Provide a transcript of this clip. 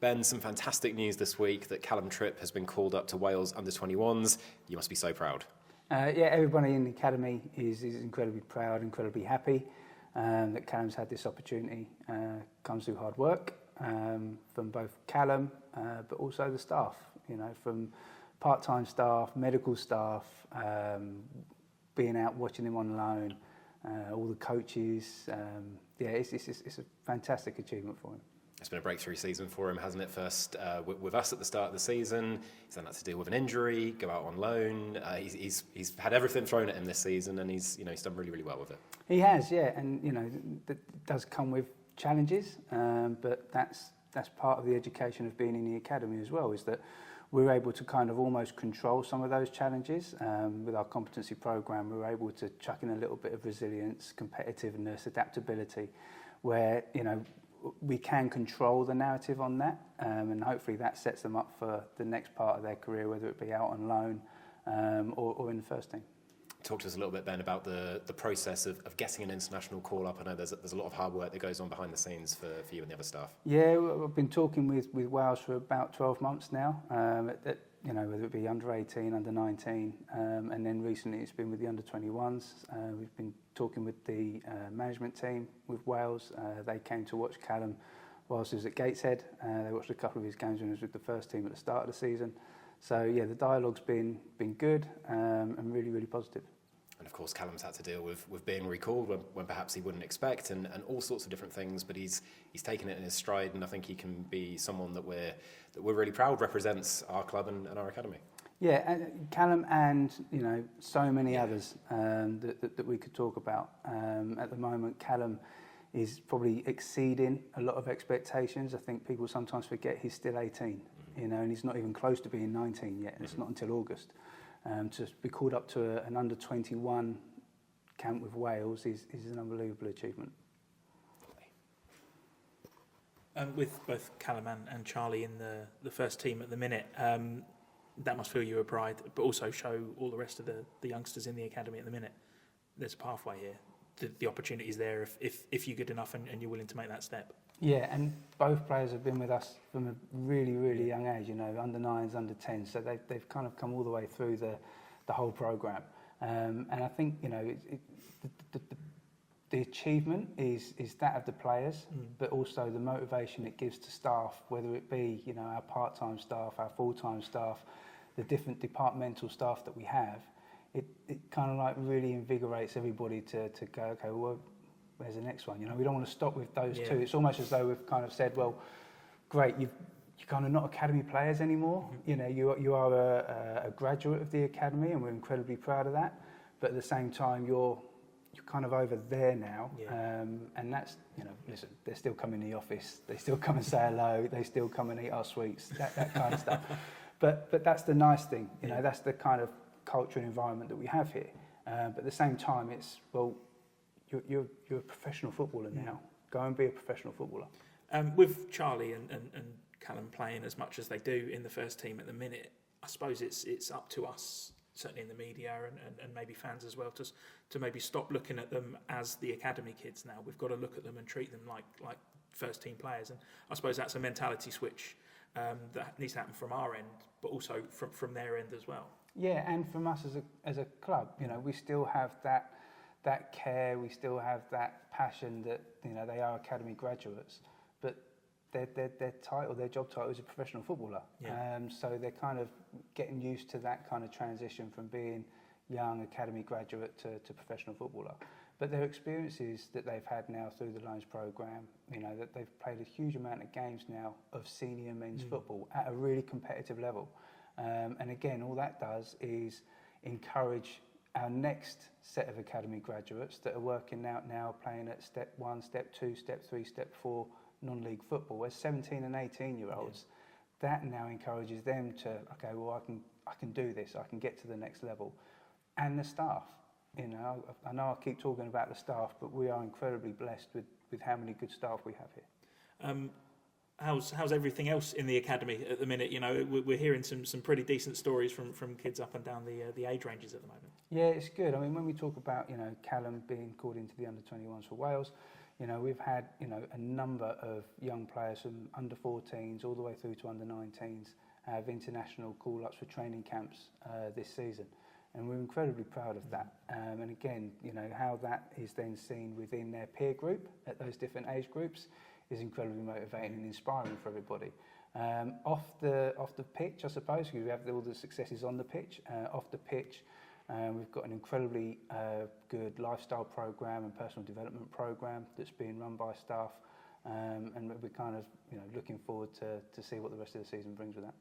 Ben, some fantastic news this week that Callum Tripp has been called up to Wales U21s. You must be so proud. Yeah, everybody in the academy is incredibly proud, incredibly happy that Callum's had this opportunity. Comes through hard work from both Callum, but also the staff. You know, from part-time staff, medical staff, being out watching him on loan, all the coaches. Yeah, it's a fantastic achievement for him. It's been a breakthrough season for him, hasn't it? First with us at the start of the season, he's then had to deal with an injury, go out on loan. He's had everything thrown at him this season, and he's done really, really well with it. He has, yeah, and that does come with challenges, but that's part of the education of being in the academy as well. Is that we're able to kind of almost control some of those challenges with our competency program. We're able to chuck in a little bit of resilience, competitiveness, adaptability, where we can control the narrative on that, and hopefully that sets them up for the next part of their career, whether it be out on loan or in the first team. Talk to us a little bit, Ben, about the process of getting an international call-up. I know there's a lot of hard work that goes on behind the scenes for you and the other staff. Yeah, I've been talking with Wales for about 12 months now, whether it be under 18, under 19, and then recently it's been with the under 21s. We've been talking with the management team with Wales. They came to watch Callum whilst he was at Gateshead. They watched a couple of his games when he was with the first team at the start of the season. So yeah, the dialogue's been good and really, really positive. And of course, Callum's had to deal with being recalled when perhaps he wouldn't expect, and all sorts of different things. But he's taken it in his stride, and I think he can be someone that we're really proud represents our club and our academy. Yeah, and Callum and so many others that we could talk about. At the moment, Callum is probably exceeding a lot of expectations. I think people sometimes forget he's still 18, and he's not even close to being 19 yet. And it's not until August. To be called up to an under 21 camp with Wales is an unbelievable achievement. With both Callum and Charlie in the first team at the minute, that must fill you with pride, but also show all the rest of the youngsters in the academy at the minute there's a pathway here. The opportunity is there if you're good enough and you're willing to make that step. Yeah, and both players have been with us from a really, really young age, under 9s, under 10s, so they've kind of come all the way through the whole programme. And I think, the achievement is that of the players, but also the motivation it gives to staff, whether it be, our part-time staff, our full-time staff, the different departmental staff that we have. It kind of like really invigorates everybody to go, okay, well, where's the next one? We don't want to stop with those two. It's almost as though we've kind of said, well, great, you're kind of not academy players anymore. You are a graduate of the academy, and we're incredibly proud of that. But at the same time, you're kind of over there now, and that's listen, they still come in the office, they still come and say hello, they still come and eat our sweets, that kind of stuff. But that's the nice thing, that's the kind of culture and environment that we have here. But at the same time, it's you're a professional footballer now. Go and be a professional footballer. With Charlie and Callum playing as much as they do in the first team at the minute, I suppose it's up to us, certainly in the media and maybe fans as well, to maybe stop looking at them as the academy kids now. We've got to look at them and treat them like first team players. And I suppose that's a mentality switch that needs to happen from our end, but also from their end as well. Yeah, and from us as a club, we still have that care, we still have that passion that they are academy graduates, but their job title is a professional footballer. So they're kind of getting used to that kind of transition from being young academy graduate to professional footballer. But their experiences that they've had now through the loans programme, that they've played a huge amount of games now of senior men's football at a really competitive level. And again, all that does is encourage our next set of academy graduates that are working out now, playing at step 1, step 2, step 3, step 4 non-league football as 17 and 18-year-olds. That now encourages them to, okay, well, I can do this, I can get to the next level. And the staff, I know I keep talking about the staff, but we are incredibly blessed with how many good staff we have here. How's everything else in the academy at the minute? We're hearing some pretty decent stories from kids up and down the age ranges at the moment. Yeah, it's good. I mean, when we talk about Callum being called into the under 21s for Wales, You know, we've had, you know, a number of young players from under 14s all the way through to under 19s have international call-ups for training camps this season. And we're incredibly proud of that. And again, you know, how that is then seen within their peer group at those different age groups is incredibly motivating and inspiring for everybody. Off the pitch, I suppose, we have all the successes on the pitch. Off the pitch, we've got an incredibly good lifestyle program and personal development program that's being run by staff, and we're kind of, you know, looking forward to see what the rest of the season brings with that.